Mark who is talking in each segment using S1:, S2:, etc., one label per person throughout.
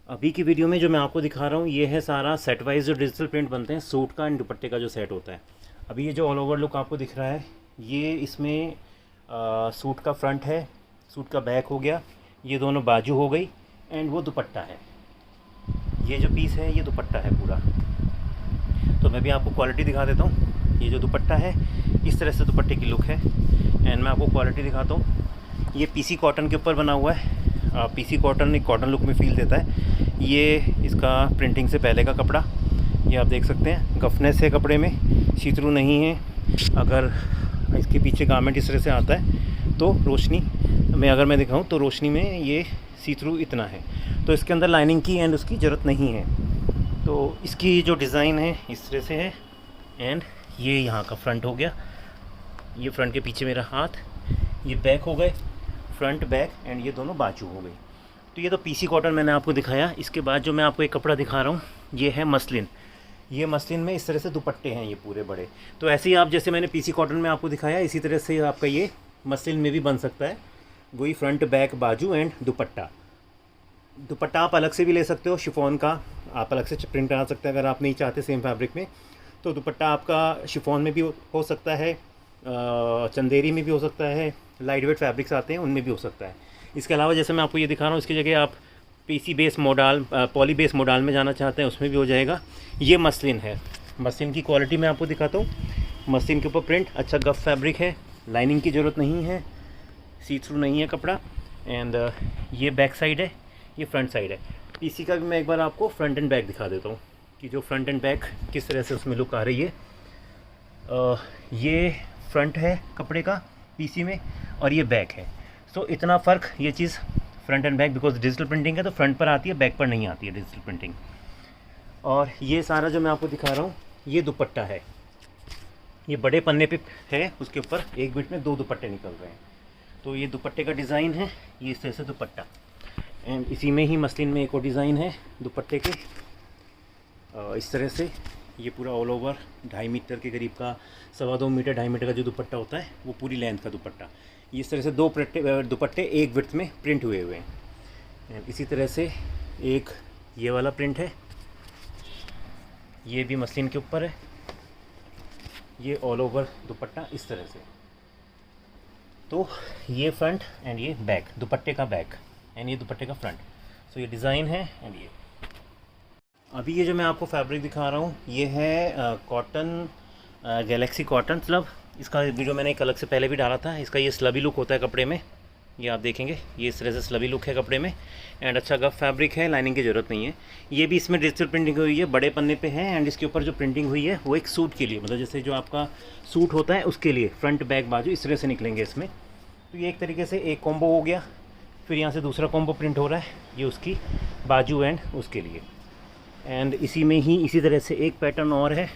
S1: अभी की वीडियो में जो मैं आपको दिखा रहा हूँ ये है सारा सेट वाइज जो डिजिटल प्रिंट बनते हैं सूट का एंड दुपट्टे का जो सेट होता है। अभी ये जो ऑल ओवर लुक आपको दिख रहा है ये इसमें सूट का फ्रंट है, सूट का बैक हो गया, ये दोनों बाजू हो गई एंड वो दुपट्टा है। ये जो पीस है ये दुपट्टा है पूरा। तो मैं भी आपको क्वालिटी दिखा देता हूँ। ये जो दुपट्टा है इस तरह से दुपट्टे की लुक है एंड मैं आपको क्वालिटी दिखाता हूँ। ये पीसी कॉटन के ऊपर बना हुआ है। पीसी कॉटन एक कॉटन लुक में फील देता है। ये इसका प्रिंटिंग से पहले का कपड़ा, ये आप देख सकते हैं गफनेस है कपड़े में, सी थ्रू नहीं है। अगर इसके पीछे गारमेंट इस तरह से आता है तो रोशनी में अगर मैं दिखाऊं तो रोशनी में ये सी थ्रू इतना है, तो इसके अंदर लाइनिंग की एंड उसकी ज़रूरत नहीं है। तो इसकी जो डिज़ाइन है इस तरह से है एंड ये यहाँ का फ्रंट हो गया, ये फ्रंट के पीछे मेरा हाथ, ये बैक हो गए, फ्रंट बैक एंड ये दोनों बाजू हो गई। तो ये तो पीसी कॉटन मैंने आपको दिखाया। इसके बाद जो मैं आपको एक कपड़ा दिखा रहा हूँ ये है मसलिन। ये मसलिन में इस तरह से दुपट्टे हैं ये पूरे बड़े। तो ऐसे ही आप जैसे मैंने पीसी कॉटन में आपको दिखाया इसी तरह से आपका ये मसलिन में भी बन सकता है। वही फ्रंट बैक बाजू एंड दुपट्टा। दुपट्टा आप अलग से भी ले सकते हो, शिफॉन का आप अलग से प्रिंट बना सकते हैं अगर आप नहीं चाहते सेम फैब्रिक में। तो दुपट्टा आपका शिफॉन में भी हो सकता है, चंदेरी में भी हो सकता है, लाइट वेट फैब्रिक्स आते हैं उनमें भी हो सकता है। इसके अलावा जैसे मैं आपको ये दिखा रहा हूँ इसकी जगह आप PC base model poly base model में जाना चाहते हैं उसमें भी हो जाएगा। ये मसलिन है। मसलिन की क्वालिटी मैं आपको दिखाता हूँ। मसलिन के ऊपर प्रिंट अच्छा गफ फैब्रिक है, लाइनिंग की ज़रूरत नहीं है, सी थ्रू नहीं है कपड़ा एंड ये बैक साइड है, ये फ्रंट साइड है। पीसी का भी मैं एक बार आपको फ्रंट एंड बैक दिखा देता हूँ कि जो फ्रंट एंड बैक किस तरह से उसमें लुक आ रही है। ये फ्रंट है कपड़े का पीसी में और ये बैक है। सो इतना फ़र्क ये चीज़ front end back, because digital printing है तो फ्रंट पर आती है बैक पर नहीं आती है डिजिटल प्रिंटिंग। और ये सारा जो मैं आपको दिखा रहा हूँ ये दुपट्टा है। ये बड़े पन्ने पे है, उसके ऊपर एक बिट में दो दुपट्टे निकल रहे हैं। तो ये दुपट्टे का डिज़ाइन है, ये इस तरह से दुपट्टा एंड इसी में ही मसलिन में एक और डिज़ाइन है दुपट्टे के। इस तरह से ये पूरा ऑल ओवर 2.5 मीटर के करीब का, 2.25 मीटर 2.5 मीटर का जो दुपट्टा होता है वो पूरी लेंथ का दुपट्टा। ये इस तरह से दो दुपट्टे एक विड्थ में प्रिंट हुए हुए हैं एंड इसी तरह से एक ये वाला प्रिंट है, ये भी मसलिन के ऊपर है। ये ऑल ओवर दुपट्टा इस तरह से। तो ये फ्रंट एंड ये बैक, दुपट्टे का बैक एंड ये दुपट्टे का फ्रंट। सो ये डिज़ाइन है एंड ये अभी ये जो मैं आपको फैब्रिक दिखा रहा हूँ ये है कॉटन, गैलेक्सी कॉटन स्लब। इसका वीडियो मैंने एक अलग से पहले भी डाला था। इसका ये स्लबी लुक होता है कपड़े में, ये आप देखेंगे ये इस तरह से स्लबी लुक है कपड़े में एंड अच्छा गफ फैब्रिक है, लाइनिंग की ज़रूरत नहीं है। ये भी इसमें डिजिटल प्रिंटिंग हुई है, बड़े पन्ने पे है एंड इसके ऊपर जो प्रिंटिंग हुई है वो एक सूट के लिए, मतलब जैसे जो आपका सूट होता है उसके लिए फ्रंट बैक बाजू इस तरह से निकलेंगे इसमें। तो ये एक तरीके से एक कॉम्बो हो गया। फिर यहाँ से दूसरा कॉम्बो प्रिंट हो रहा है, ये उसकी बाजू एंड उसके लिए एंड इसी में ही इसी तरह से एक पैटर्न और है।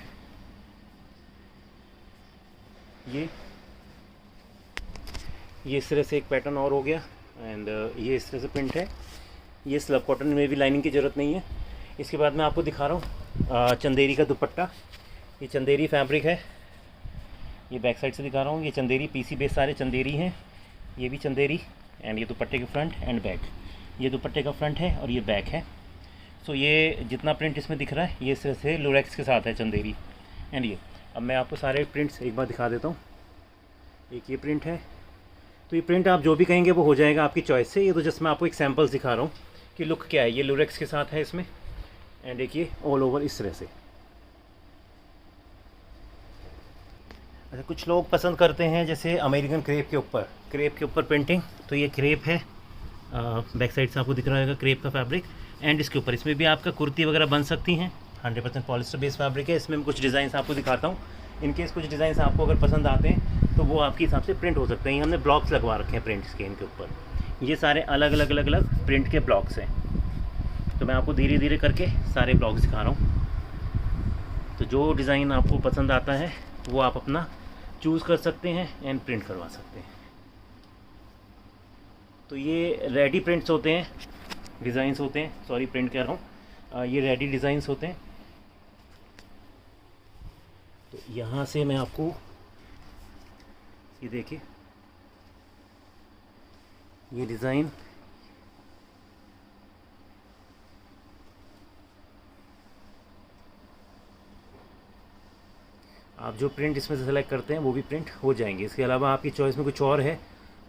S1: ये इस तरह से एक पैटर्न और हो गया एंड ये इस तरह से प्रिंट है। ये स्लब कॉटन में भी लाइनिंग की ज़रूरत नहीं है। इसके बाद मैं आपको दिखा रहा हूँ चंदेरी का दुपट्टा। ये चंदेरी फैब्रिक है, ये बैक साइड से दिखा रहा हूँ। ये चंदेरी पीसी बेस सारे चंदेरी हैं, ये भी चंदेरी एंड ये दुपट्टे के फ्रंट एंड बैक। ये दुपट्टे का फ्रंट है और ये बैक है। सो ये जितना प्रिंट इसमें दिख रहा है ये इस तरह से लूरेक्स के साथ है चंदेरी एंड ये। अब मैं आपको सारे प्रिंट्स एक बार दिखा देता हूँ। एक ये प्रिंट है, तो ये प्रिंट आप जो भी कहेंगे वो हो जाएगा आपकी चॉइस से। ये तो जस्ट मैं आपको एक सैम्पल्स दिखा रहा हूँ कि लुक क्या है। ये लूरेक्स के साथ है इसमें एंड एक ये ऑल ओवर इस तरह से। अच्छा, कुछ लोग पसंद करते हैं जैसे अमेरिकन क्रेप के ऊपर प्रिंटिंग। तो ये क्रेप है, बैक साइड से आपको दिख रहा होगा क्रेप का फैब्रिक एंड इसके ऊपर इसमें भी आपका कुर्ती वगैरह बन सकती हैं। 100% पॉलिस्टर बेस फैब्रिक है। इसमें कुछ डिज़ाइन आपको दिखाता हूँ, इनकेस कुछ डिज़ाइन आपको अगर पसंद आते हैं तो वो आपके हिसाब से प्रिंट हो सकते हैं। ये हमने ब्लॉक्स लगवा रखे हैं प्रिंट्स के इनके ऊपर। ये सारे अलग अलग अलग अलग प्रिंट के ब्लॉक्स हैं। तो मैं आपको धीरे धीरे करके सारे ब्लॉक्स दिखा रहा हूँ। तो जो डिज़ाइन आपको पसंद आता है वो आप अपना चूज़ कर सकते हैं एंड प्रिंट करवा सकते हैं। तो ये रेडी प्रिंट्स होते हैं, डिज़ाइंस होते हैं, सॉरी प्रिंट कह रहा हूँ, ये रेडी डिज़ाइंस होते हैं। तो यहाँ से मैं आपको ये देखिए ये डिज़ाइन आप जो प्रिंट इसमें से सेलेक्ट करते हैं वो भी प्रिंट हो जाएंगे। इसके अलावा आपकी चॉइस में कुछ और है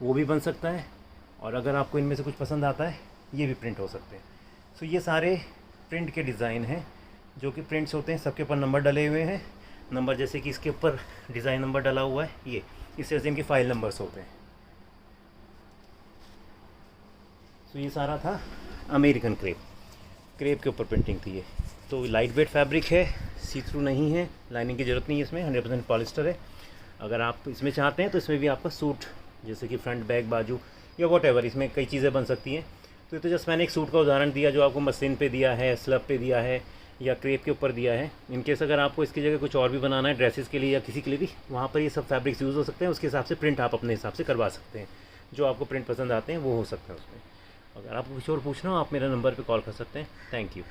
S1: वो भी बन सकता है, और अगर आपको इनमें से कुछ पसंद आता है ये भी प्रिंट हो सकते हैं। सो ये सारे प्रिंट के डिज़ाइन हैं जो कि प्रिंट्स होते हैं, सबके ऊपर नंबर डले हुए हैं। नंबर जैसे कि इसके ऊपर डिज़ाइन नंबर डला हुआ है, ये इस तरह से इनके फाइल नंबर्स होते हैं। सो ये सारा था अमेरिकन क्रेप के ऊपर प्रिंटिंग थी ये। तो लाइट वेट फैब्रिक है, सी थ्रू नहीं है, लाइनिंग की ज़रूरत नहीं है, इसमें 100% पॉलिस्टर है। अगर आप इसमें चाहते हैं तो इसमें भी आपका सूट जैसे कि फ्रंट बैक बाजू या वॉट एवर, इसमें कई चीज़ें बन सकती हैं। तो ये तो जस्ट मैंने एक सूट का उदाहरण दिया जो आपको मशीन पे दिया है, स्लब पे दिया है या क्रेप के ऊपर दिया है। इनकेस अगर आपको इसकी जगह कुछ और भी बनाना है ड्रेसेस के लिए या किसी के लिए भी, वहाँ पर ये सब फैब्रिक्स यूज़ हो सकते हैं। उसके हिसाब से प्रिंट आप अपने हिसाब से करवा सकते हैं, जो आपको प्रिंट पसंद आते हैं वो हो सकता है उसमें। अगर आपको कुछ और पूछना हो आप मेरे नंबर पे कॉल कर सकते हैं। Thank you.